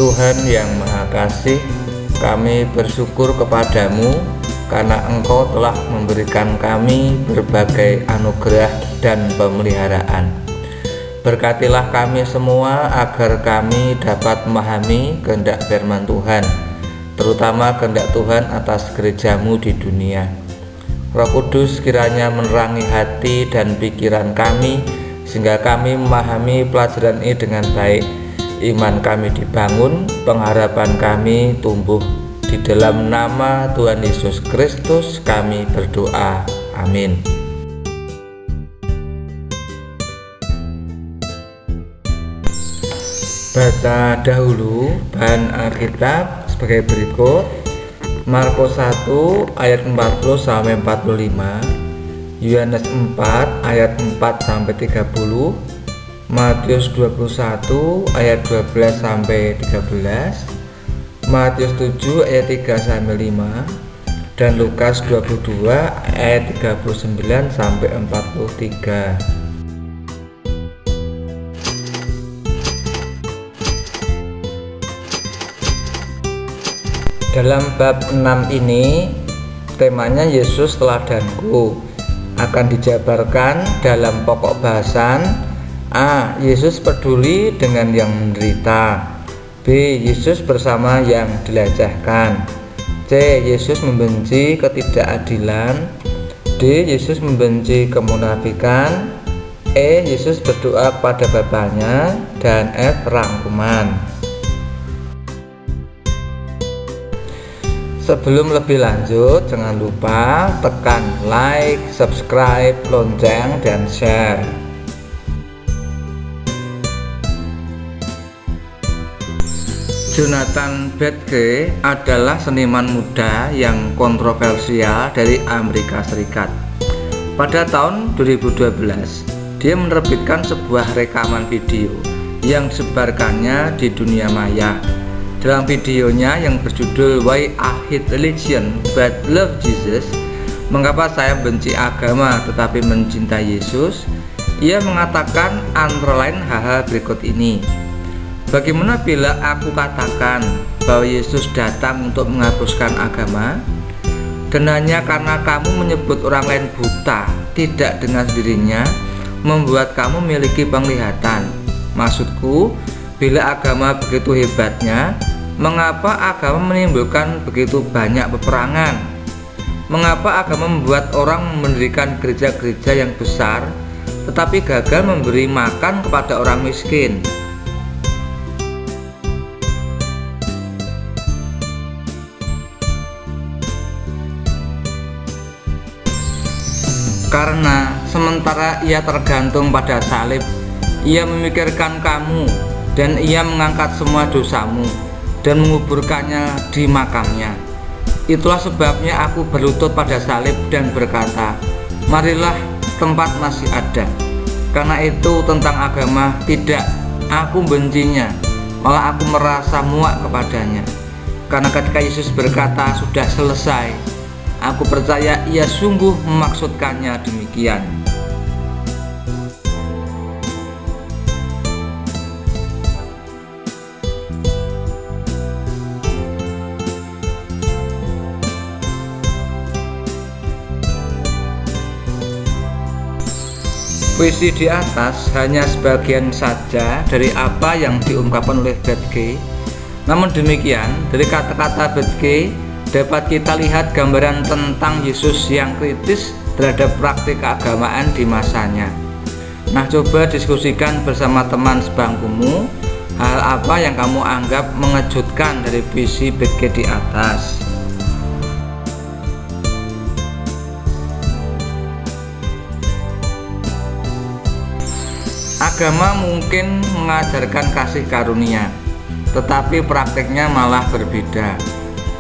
Tuhan yang Maha Kasih, kami bersyukur kepadamu karena Engkau telah memberikan kami berbagai anugerah dan pemeliharaan. Berkatilah kami semua agar kami dapat memahami kehendak firman Tuhan, terutama kehendak Tuhan atas gerejamu di dunia. Roh Kudus kiranya menerangi hati dan pikiran kami, sehingga kami memahami pelajaran ini dengan baik. Iman kami dibangun, pengharapan kami tumbuh. Di dalam nama Tuhan Yesus Kristus kami berdoa. Amin. Baca dahulu bahan Alkitab sebagai berikut. Markus 1 ayat 40 sampai 45, Yohanes 4 ayat 4 sampai 30, Matius 21 ayat 12 sampai 13, Matius 7 ayat 3 sampai 5, dan Lukas 22 ayat 39 sampai 43. Dalam bab 6 ini temanya Yesus teladanku akan dijabarkan dalam pokok bahasan. A. Yesus peduli dengan yang menderita. B. Yesus bersama yang dilecehkan. C. Yesus membenci ketidakadilan. D. Yesus membenci kemunafikan. E. Yesus berdoa kepada Bapanya. Dan F. Rangkuman. Sebelum lebih lanjut, jangan lupa tekan like, subscribe, lonceng, dan share. Jonathan Bethke adalah seniman muda yang kontroversial dari Amerika Serikat. Pada tahun 2012, dia menerbitkan sebuah rekaman video yang disebarkannya di dunia maya. Dalam videonya yang berjudul Why I Hate Religion But Love Jesus, mengapa saya benci agama tetapi mencintai Yesus, ia mengatakan antara lain hal-hal berikut ini. Bagaimana bila aku katakan bahwa Yesus datang untuk menghapuskan agama, dan hanya karena kamu menyebut orang lain buta tidak dengan sendirinya membuat kamu memiliki penglihatan? Maksudku, bila agama begitu hebatnya, mengapa agama menimbulkan begitu banyak peperangan? Mengapa agama membuat orang mendirikan gereja-gereja yang besar tetapi gagal memberi makan kepada orang miskin? Karena sementara ia tergantung pada salib, ia memikirkan kamu dan ia mengangkat semua dosamu dan menguburkannya di makamnya. Itulah sebabnya aku berlutut pada salib dan berkata, marilah, tempat masih ada. Karena itu tentang agama, tidak, aku bencinya, malah aku merasa muak kepadanya. Karena ketika Yesus berkata sudah selesai, aku percaya ia sungguh memaksudkannya demikian. Puisi di atas hanya sebagian saja dari apa yang diungkapkan oleh Bethke. Namun demikian, dari kata-kata Bethke dapat kita lihat gambaran tentang Yesus yang kritis terhadap praktik keagamaan di masanya. Nah, coba diskusikan bersama teman sebangkumu hal apa yang kamu anggap mengejutkan dari puisi Bethke di atas. Agama mungkin mengajarkan kasih karunia, tetapi praktiknya malah berbeda.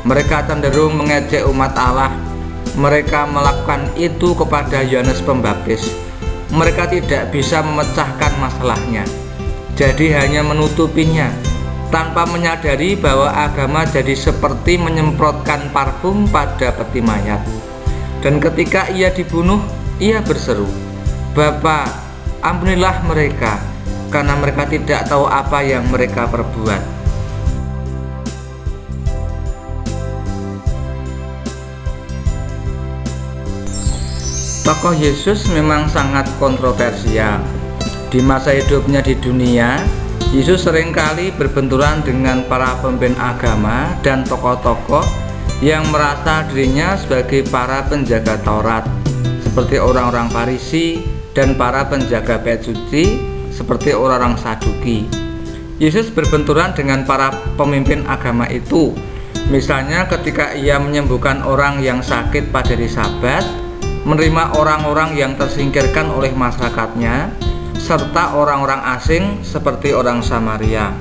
Mereka cenderung mengejek umat Allah. Mereka melakukan itu kepada Yohanes Pembaptis. Mereka tidak bisa memecahkan masalahnya, jadi hanya menutupinya, tanpa menyadari bahwa agama jadi seperti menyemprotkan parfum pada peti mayat. Dan ketika ia dibunuh, ia berseru, "Bapa, ampunilah mereka, karena mereka tidak tahu apa yang mereka perbuat." Tokoh Yesus memang sangat kontroversial. Di masa hidupnya di dunia, Yesus seringkali berbenturan dengan para pemimpin agama dan tokoh-tokoh yang merasa dirinya sebagai para penjaga Taurat, seperti orang-orang Farisi, dan para penjaga bait suci, seperti orang-orang Saduki. Yesus berbenturan dengan para pemimpin agama itu, misalnya ketika ia menyembuhkan orang yang sakit pada hari Sabat, menerima orang-orang yang tersingkirkan oleh masyarakatnya, serta orang-orang asing seperti orang Samaria.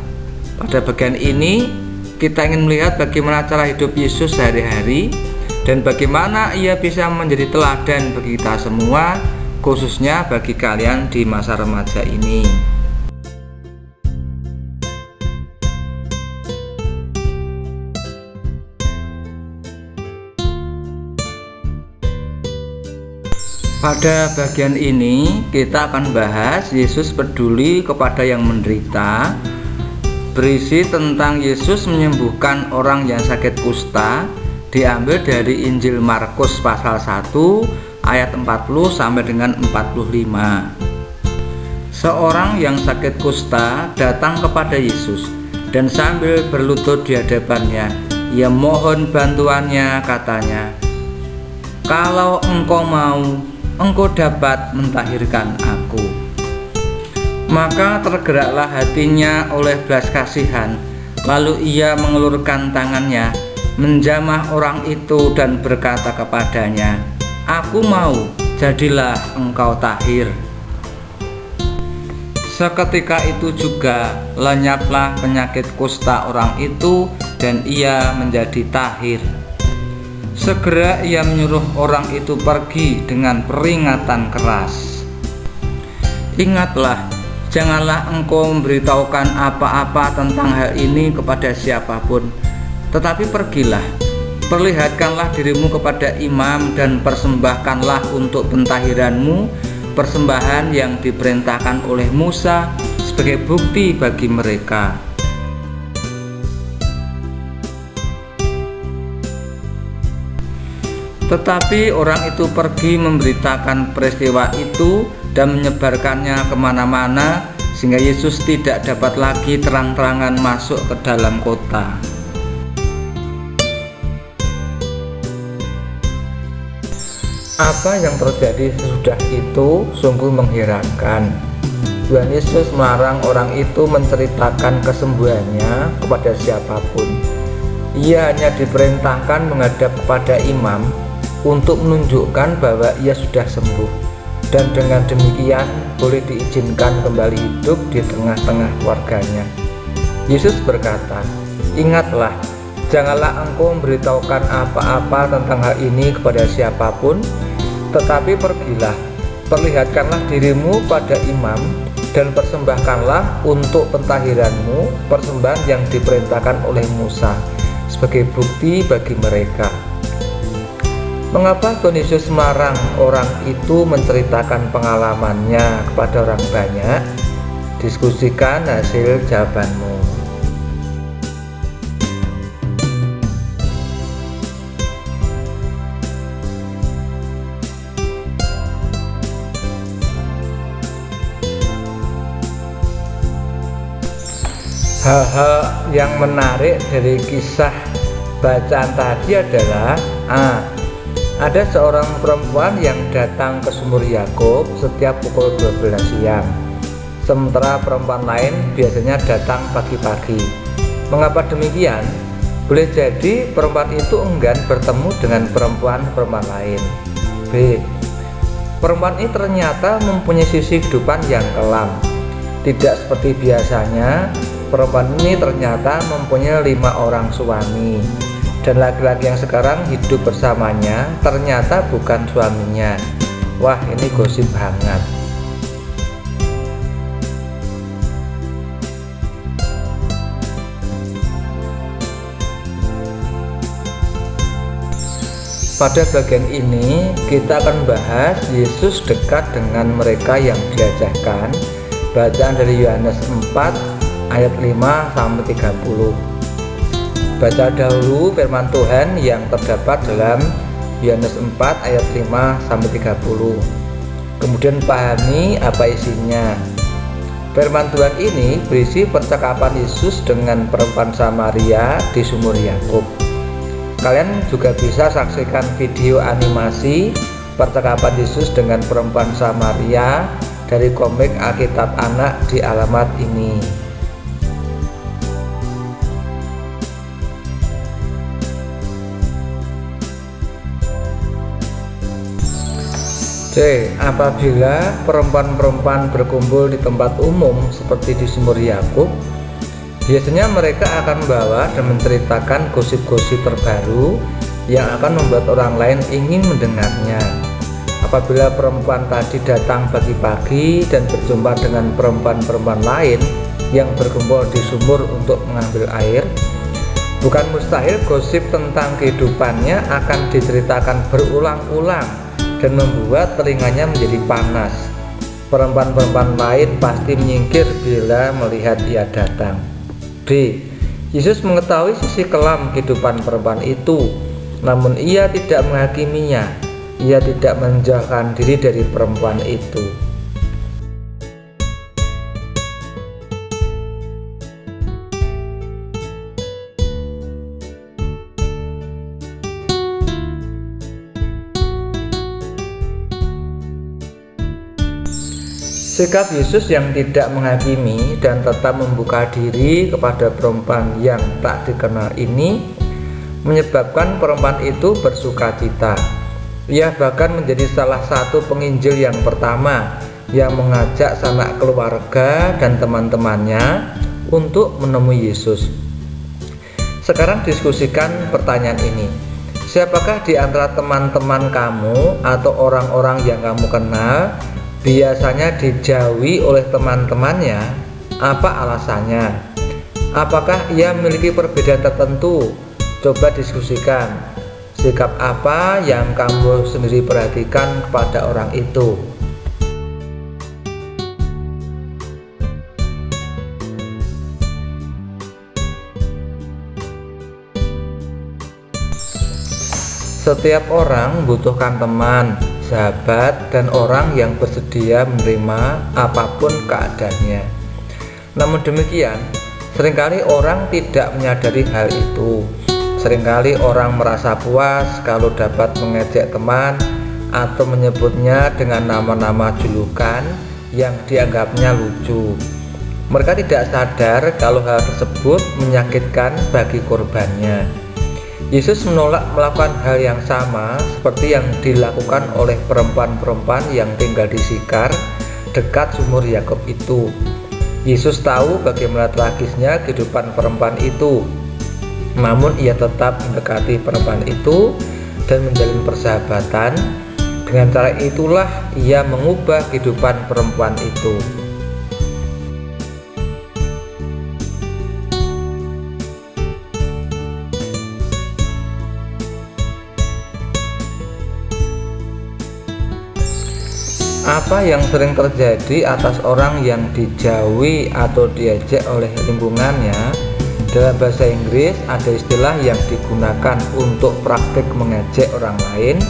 Pada bagian ini, kita ingin melihat bagaimana cara hidup Yesus sehari-hari dan bagaimana ia bisa menjadi teladan bagi kita semua, khususnya bagi kalian di masa remaja ini. Pada bagian ini kita akan bahas Yesus peduli kepada yang menderita, berisi tentang Yesus menyembuhkan orang yang sakit kusta, diambil dari Injil Markus pasal 1 ayat 40 sampai dengan 45. Seorang yang sakit kusta datang kepada Yesus dan sambil berlutut di hadapannya, ia mohon bantuannya, katanya, "Kalau engkau mau, engkau dapat mentahirkan aku." Maka tergeraklah hatinya oleh belas kasihan, lalu ia mengulurkan tangannya, menjamah orang itu dan berkata kepadanya, "Aku mau, jadilah engkau tahir." Seketika itu juga lenyaplah penyakit kusta orang itu dan ia menjadi tahir. Segera ia menyuruh orang itu pergi dengan peringatan keras. "Ingatlah, janganlah engkau memberitahukan apa-apa tentang hal ini kepada siapapun, tetapi pergilah, perlihatkanlah dirimu kepada imam dan persembahkanlah untuk pentahiranmu persembahan yang diperintahkan oleh Musa sebagai bukti bagi mereka." Tetapi orang itu pergi memberitakan peristiwa itu dan menyebarkannya kemana-mana, sehingga Yesus tidak dapat lagi terang-terangan masuk ke dalam kota. Apa yang terjadi sesudah itu sungguh mengherankan. Tuhan Yesus melarang orang itu menceritakan kesembuhannya kepada siapapun. Ia hanya diperintahkan menghadap kepada imam untuk menunjukkan bahwa ia sudah sembuh, dan dengan demikian boleh diizinkan kembali hidup di tengah-tengah keluarganya. Yesus berkata, "Ingatlah, janganlah engkau memberitahukan apa-apa tentang hal ini kepada siapapun, tetapi pergilah, perlihatkanlah dirimu pada imam dan persembahkanlah untuk pentahiranmu persembahan yang diperintahkan oleh Musa sebagai bukti bagi mereka." Mengapa Tuhan Yesus melarang orang itu menceritakan pengalamannya kepada orang banyak? Diskusikan hasil jawabanmu. Hal-hal yang menarik dari kisah bacaan tadi adalah ada seorang perempuan yang datang ke sumur Yakub setiap pukul 12 siang, sementara perempuan lain biasanya datang pagi-pagi. Mengapa demikian? Boleh jadi perempuan itu enggan bertemu dengan perempuan lain. B. Perempuan ini ternyata mempunyai sisi kehidupan yang kelam. Tidak seperti biasanya, perempuan ini ternyata mempunyai 5 orang suami. Dan laki-laki yang sekarang hidup bersamanya ternyata bukan suaminya. Wah, ini gosip hangat. Pada bagian ini kita akan bahas Yesus dekat dengan mereka yang diajarkan. Bacaan dari Yohanes 4 ayat 5 sampai 30. Baca dahulu firman Tuhan yang terdapat dalam Yohanes 4 ayat 5-30. Kemudian pahami apa isinya. Firman Tuhan ini berisi percakapan Yesus dengan perempuan Samaria di sumur Yakub. Kalian juga bisa saksikan video animasi percakapan Yesus dengan perempuan Samaria dari komik Alkitab Anak di alamat ini. C. Apabila perempuan-perempuan berkumpul di tempat umum seperti di sumur Yakub, biasanya mereka akan membawa dan menceritakan gosip-gosip terbaru yang akan membuat orang lain ingin mendengarnya. Apabila perempuan tadi datang pagi-pagi dan berjumpa dengan perempuan-perempuan lain yang berkumpul di sumur untuk mengambil air, bukan mustahil gosip tentang kehidupannya akan diceritakan berulang-ulang dan membuat telinganya menjadi panas. Perempuan-perempuan lain pasti menyingkir bila melihat ia datang. B. Yesus mengetahui sisi kelam kehidupan perempuan itu, namun ia tidak menghakiminya. Ia tidak menjauhkan diri dari perempuan itu. Sikap Yesus yang tidak menghakimi dan tetap membuka diri kepada perempuan yang tak dikenal ini menyebabkan perempuan itu bersukacita. Ia bahkan menjadi salah satu penginjil yang pertama yang mengajak sanak keluarga dan teman-temannya untuk menemui Yesus. Sekarang diskusikan pertanyaan ini. Siapakah di antara teman-teman kamu atau orang-orang yang kamu kenal biasanya dijauhi oleh teman-temannya? Apa alasannya? Apakah ia memiliki perbedaan tertentu? Coba diskusikan. Sikap apa yang kamu sendiri perhatikan kepada orang itu? Setiap orang membutuhkan teman, sahabat, dan orang yang bersedia menerima apapun keadaannya. Namun demikian, seringkali orang tidak menyadari hal itu. Seringkali orang merasa puas kalau dapat mengejek teman atau menyebutnya dengan nama-nama julukan yang dianggapnya lucu. Mereka tidak sadar kalau hal tersebut menyakitkan bagi korbannya. Yesus menolak melakukan hal yang sama seperti yang dilakukan oleh perempuan-perempuan yang tinggal di Sikar dekat sumur Yakub itu. Yesus tahu bagaimana tragisnya kehidupan perempuan itu, namun ia tetap mendekati perempuan itu dan menjalin persahabatan. Dengan cara itulah ia mengubah kehidupan perempuan itu. Apa yang sering terjadi atas orang yang dijauhi atau diejek oleh lingkungannya? Dalam bahasa Inggris ada istilah yang digunakan untuk praktik mengejek orang lain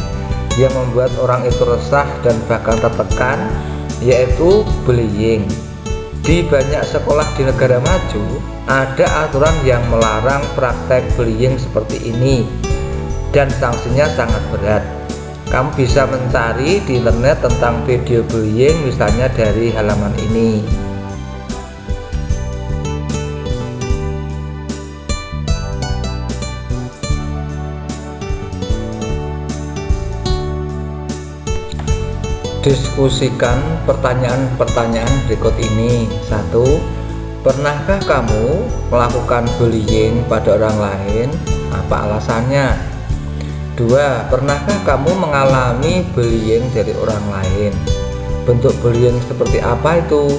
yang membuat orang itu resah dan bahkan tertekan, yaitu bullying. Di banyak sekolah di negara maju ada aturan yang melarang praktek bullying seperti ini dan sanksinya sangat berat. Kamu bisa mencari di internet tentang video bullying, misalnya dari halaman ini. Diskusikan pertanyaan-pertanyaan berikut ini. 1. Pernahkah kamu melakukan bullying pada orang lain? Apa alasannya? 2. Pernahkah kamu mengalami bullying dari orang lain? Bentuk bullying seperti apa itu?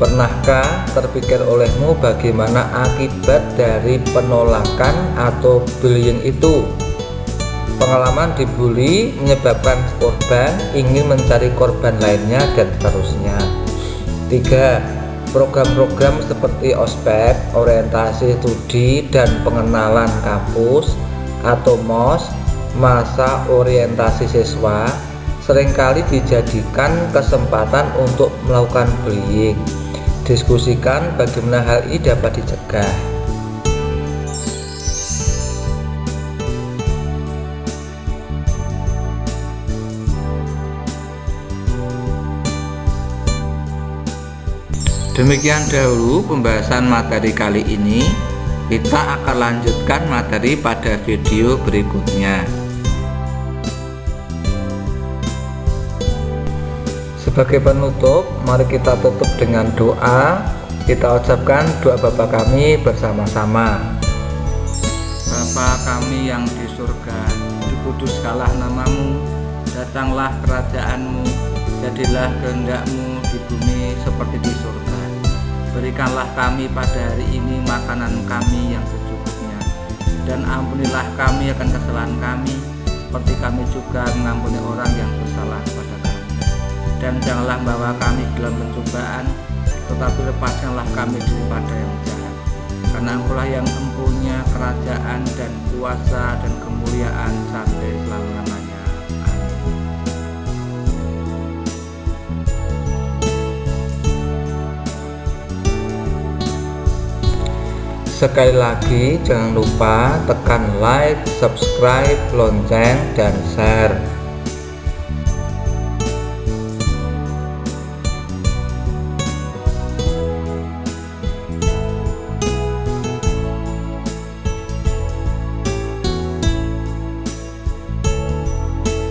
Pernahkah terpikir olehmu bagaimana akibat dari penolakan atau bullying itu? Pengalaman dibully menyebabkan korban ingin mencari korban lainnya dan seterusnya. 3. Program-program seperti ospek, orientasi studi dan pengenalan kampus atau MOS masa orientasi siswa seringkali dijadikan kesempatan untuk melakukan bullying. Diskusikan bagaimana hal ini dapat dicegah. Demikian dahulu pembahasan materi kali ini. Kita akan lanjutkan materi pada video berikutnya. Sebagai penutup, mari kita tutup dengan doa. Kita ucapkan doa Bapa kami bersama-sama. Bapa kami yang di surga, dikuduskanlah namamu, datanglah kerajaanmu, jadilah kehendak-mu di bumi seperti di surga. Berikanlah kami pada hari ini makanan kami yang secukupnya, dan ampunilah kami akan kesalahan kami, seperti kami juga mengampuni orang yang bersalah kepada kami. Dan janganlah membawa kami dalam pencobaan, tetapi lepaskanlah kami daripada yang jahat. Karena Engkau-lah yang mempunyai kerajaan dan kuasa dan kemuliaan sampai selama-lamanya. Sekali lagi jangan lupa tekan like, subscribe, lonceng, dan share.